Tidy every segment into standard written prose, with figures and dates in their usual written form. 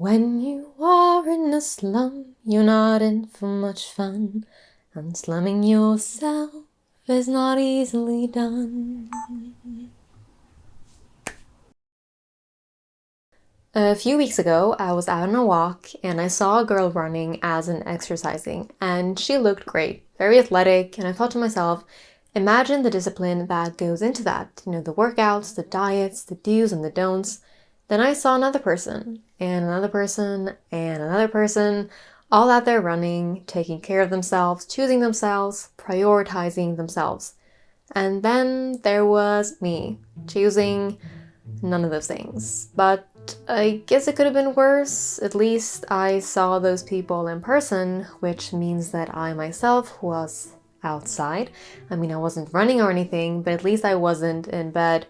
When you are in a slum, you're not in for much fun, and slumming yourself is not easily done. A few weeks ago, I was out on a walk and I saw a girl running as in exercising, and she looked great, very athletic, and I thought to myself, imagine the discipline that goes into that, the workouts, the diets, the do's and the don'ts. Then I saw another person, and another person, and another person, all out there running, taking care of themselves, choosing themselves, prioritizing themselves. And then there was me, choosing none of those things. But I guess it could have been worse. At least I saw those people in person, which means that I myself was outside. I mean, I wasn't running or anything, but at least I wasn't in bed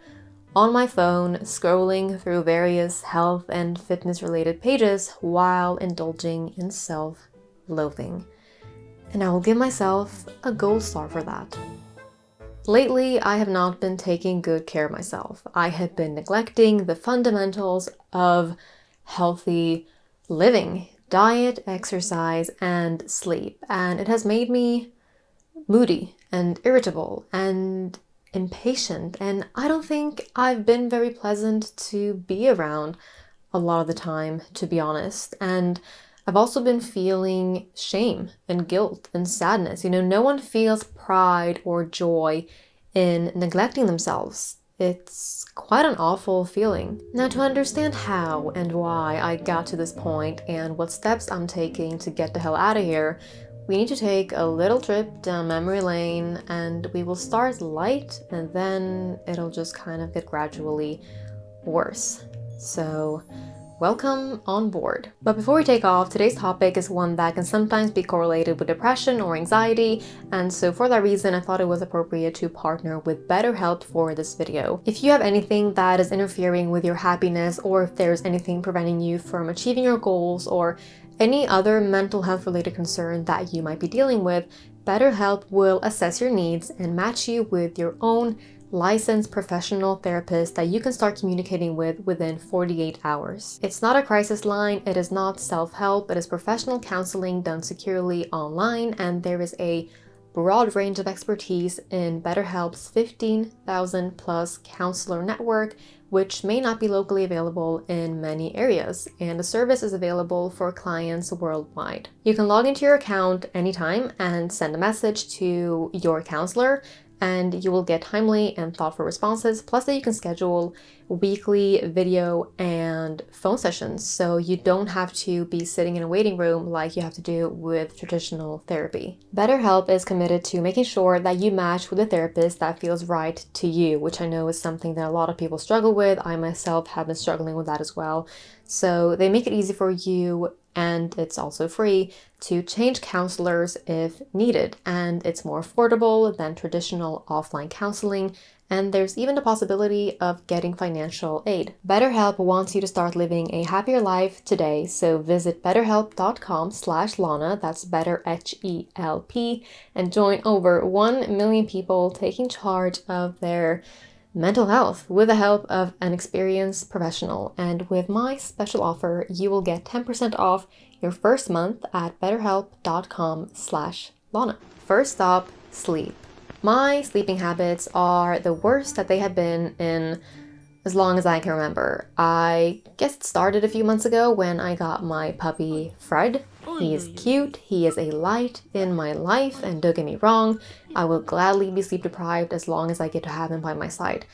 on my phone scrolling through various health and fitness related pages while indulging in self-loathing. And I will give myself a gold star for that. Lately, I have not been taking good care of myself. I have been neglecting the fundamentals of healthy living, diet, exercise, and sleep. And it has made me moody and irritable and impatient. And I don't think I've been very pleasant to be around a lot of the time, to be honest. And I've also been feeling shame and guilt and sadness. No one feels pride or joy in neglecting themselves. It's quite an awful feeling. Now, to understand how and why I got to this point and what steps I'm taking to get the hell out of here, we need to take a little trip down memory lane, and we will start light and then it'll just kind of get gradually worse. So, welcome on board. But before we take off, today's topic is one that can sometimes be correlated with depression or anxiety, and so for that reason I thought it was appropriate to partner with BetterHelp for this video. If you have anything that is interfering with your happiness, or if there's anything preventing you from achieving your goals, or any other mental health related concern that you might be dealing with, BetterHelp will assess your needs and match you with your own licensed professional therapist that you can start communicating with within 48 hours. It's not a crisis line, it is not self-help, it is professional counseling done securely online, and there is a broad range of expertise in BetterHelp's 15,000 plus counselor network, which may not be locally available in many areas, and the service is available for clients worldwide. You can log into your account anytime and send a message to your counselor, and you will get timely and thoughtful responses, plus that you can schedule weekly video and phone sessions, so you don't have to be sitting in a waiting room like you have to do with traditional therapy. BetterHelp is committed to making sure that you match with a therapist that feels right to you, which I know is something that a lot of people struggle with. I myself have been struggling with that as well. So they make it easy for you, and it's also free, to change counselors if needed, and it's more affordable than traditional offline counseling, and there's even the possibility of getting financial aid. BetterHelp wants you to start living a happier life today, so visit betterhelp.com/Lana, that's better H-E-L-P, and join over 1 million people taking charge of their mental health with the help of an experienced professional. And with my special offer, you will get 10% off your first month at betterhelp.com/Lana. First stop, sleep. My sleeping habits are the worst that they have been in as long as I can remember. I guess it started a few months ago when I got my puppy Fred. He is cute, he is a light in my life, and don't get me wrong, I will gladly be sleep deprived as long as I get to have him by my side.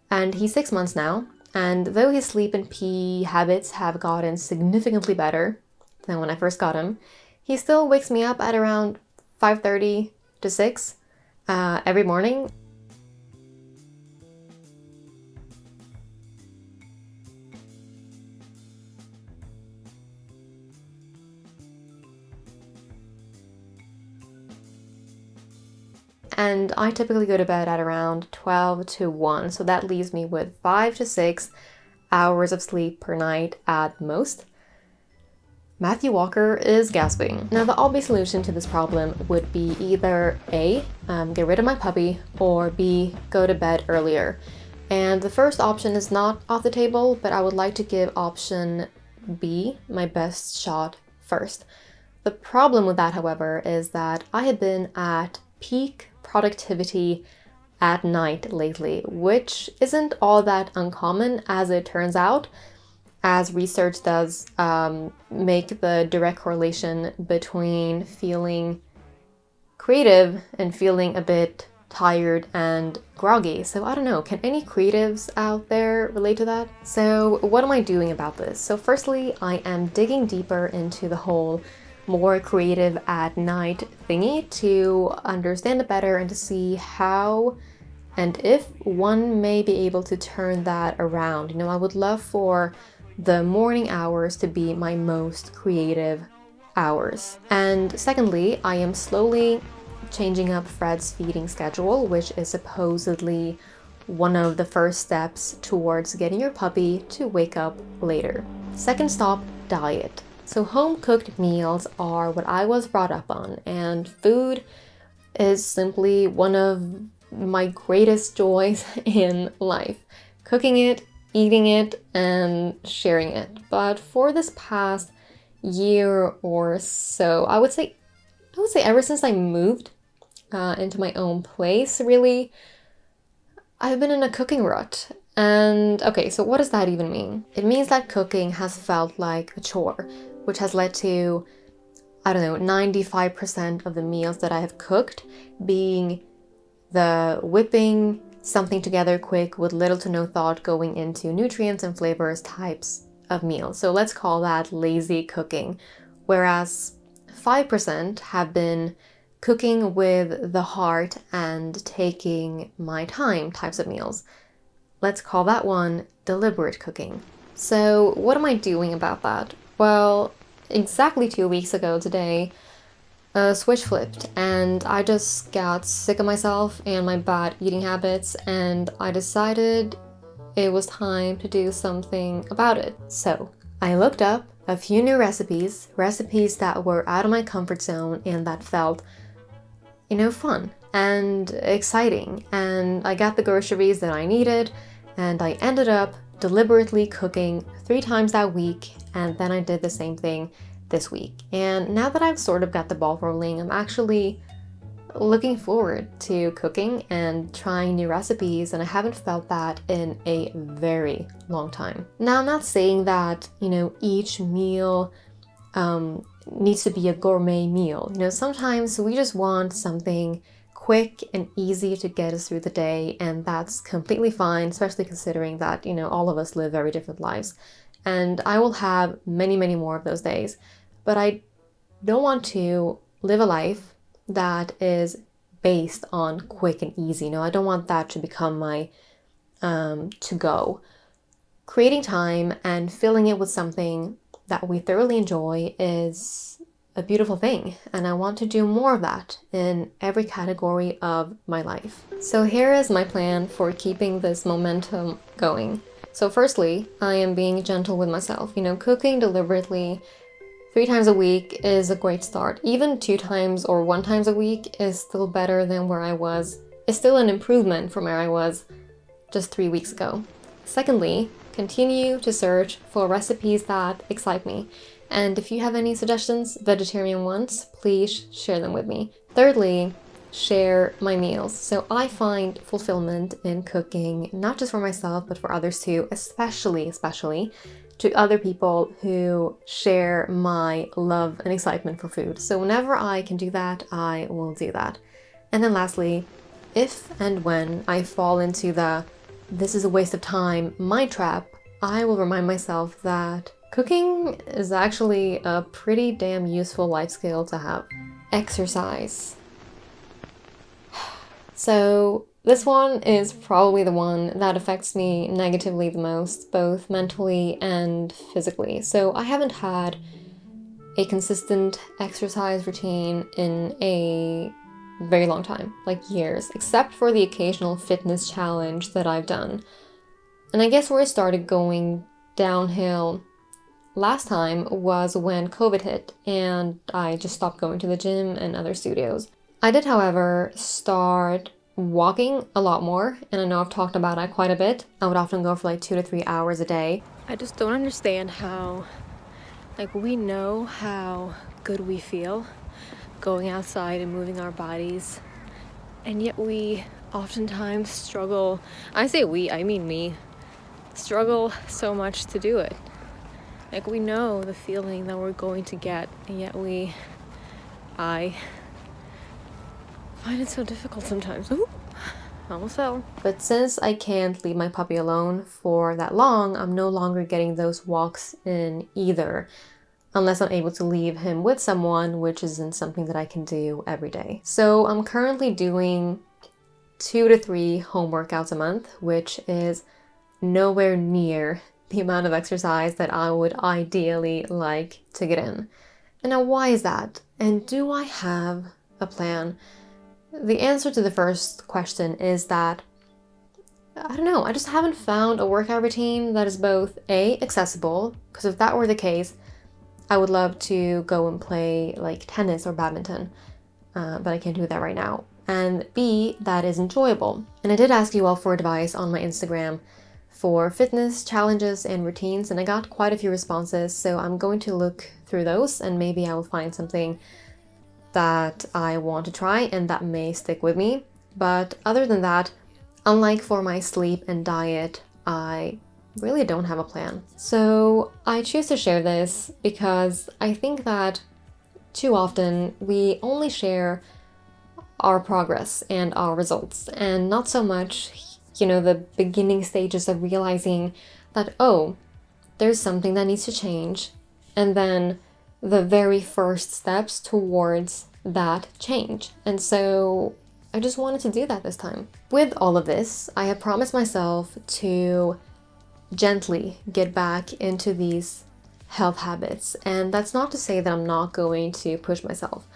And he's 6 months now, and though his sleep and pee habits have gotten significantly better than when I first got him, he still wakes me up at around 5:30 to 6 every morning. And I typically go to bed at around 12 to 1, so that leaves me with 5 to 6 hours of sleep per night at most. Matthew Walker is gasping. Now, the obvious solution to this problem would be either A, get rid of my puppy, or B, go to bed earlier. And the first option is not off the table, but I would like to give option be my best shot first. The problem with that, however, is that I had been at peak productivity at night lately, which isn't all that uncommon as it turns out, as research does make the direct correlation between feeling creative and feeling a bit tired and groggy. So I don't know, can any creatives out there relate to that? So what am I doing about this? So firstly, I am digging deeper into the whole more creative at night thingy to understand it better and to see how and if one may be able to turn that around. You know, I would love for the morning hours to be my most creative hours. And secondly, I am slowly changing up Fred's feeding schedule, which is supposedly one of the first steps towards getting your puppy to wake up later. Second stop, diet. So home cooked meals are what I was brought up on, and food is simply one of my greatest joys in life. Cooking it, eating it, and sharing it. But for this past year or so, I would say ever since I moved into my own place, really, I've been in a cooking rut. And okay, so what does that even mean? It means that cooking has felt like a chore, which has led to, I don't know, 95% of the meals that I have cooked being the whipping something together quick with little to no thought going into nutrients and flavors types of meals. So let's call that lazy cooking. Whereas 5% have been cooking with the heart and taking my time types of meals. Let's call that one deliberate cooking. So what am I doing about that? Well, exactly 2 weeks ago today, a switch flipped and I just got sick of myself and my bad eating habits, and I decided it was time to do something about it. So I looked up a few new recipes that were out of my comfort zone and that felt, you know, fun and exciting. And I got the groceries that I needed, and I ended up deliberately cooking 3 times that week, and then I did the same thing this week. And now that I've sort of got the ball rolling, I'm actually looking forward to cooking and trying new recipes, and I haven't felt that in a very long time. Now, I'm not saying that, you know, each meal needs to be a gourmet meal. You know, sometimes we just want something quick and easy to get us through the day, and that's completely fine, especially considering that, you know, all of us live very different lives. And I will have many, many more of those days. But I don't want to live a life that is based on quick and easy. You know, I don't want that to become my to-go. Creating time and filling it with something that we thoroughly enjoy is a beautiful thing, and I want to do more of that in every category of my life. So here is my plan for keeping this momentum going. So firstly, I am being gentle with myself. You know, cooking deliberately 3 times a week is a great start. Even 2 times or 1 times a week is still better than where I was. It's still an improvement from where I was just 3 weeks ago. Secondly, continue to search for recipes that excite me. And if you have any suggestions, vegetarian ones, please share them with me. Thirdly, share my meals. So I find fulfillment in cooking, not just for myself, but for others too, especially to other people who share my love and excitement for food. So whenever I can do that, I will do that. And then lastly, if and when I fall into the "this is a waste of time" mind trap, I will remind myself that cooking is actually a pretty damn useful life skill to have. Exercise. So this one is probably the one that affects me negatively the most, both mentally and physically. So I haven't had a consistent exercise routine in a very long time, like years, except for the occasional fitness challenge that I've done. And I guess where it started going downhill last time was when COVID hit and I just stopped going to the gym and other studios. I did, however, start walking a lot more, and I know I've talked about it quite a bit. I would often go for like 2 to 3 hours a day. I just don't understand how Like, we know how good we feel going outside and moving our bodies, and yet we oftentimes struggle. I say we, I mean me, struggle so much to do it. Like, we know the feeling that we're going to get, and yet I find it so difficult sometimes. Ooh, almost fell. But since I can't leave my puppy alone for that long, I'm no longer getting those walks in either, unless I'm able to leave him with someone, which isn't something that I can do every day. So I'm currently doing 2 to 3 home workouts a month, which is nowhere near the amount of exercise that I would ideally like to get in. And now, why is that? And do I have a plan? The answer to the first question is that, I don't know, I just haven't found a workout routine that is both A, accessible, because if that were the case, I would love to go and play like tennis or badminton, but I can't do that right now. And B, that is enjoyable. And I did ask you all for advice on my Instagram for fitness challenges and routines, and I got quite a few responses, so I'm going to look through those and maybe I will find something that I want to try and that may stick with me. But other than that, unlike for my sleep and diet, I really don't have a plan. So I choose to share this because I think that too often we only share our progress and our results, and not so much, the beginning stages of realizing that, oh, there's something that needs to change, and then the very first steps towards that change. And so I just wanted to do that this time. With all of this, I have promised myself to gently get back into these health habits. And that's not to say that I'm not going to push myself.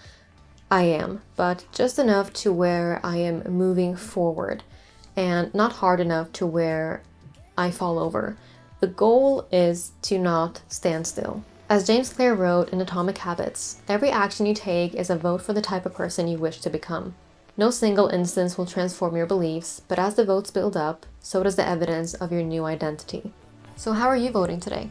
I am, but just enough to where I am moving forward and not hard enough to where I fall over. The goal is to not stand still. As James Clear wrote in Atomic Habits, every action you take is a vote for the type of person you wish to become. No single instance will transform your beliefs, but as the votes build up, so does the evidence of your new identity. So how are you voting today?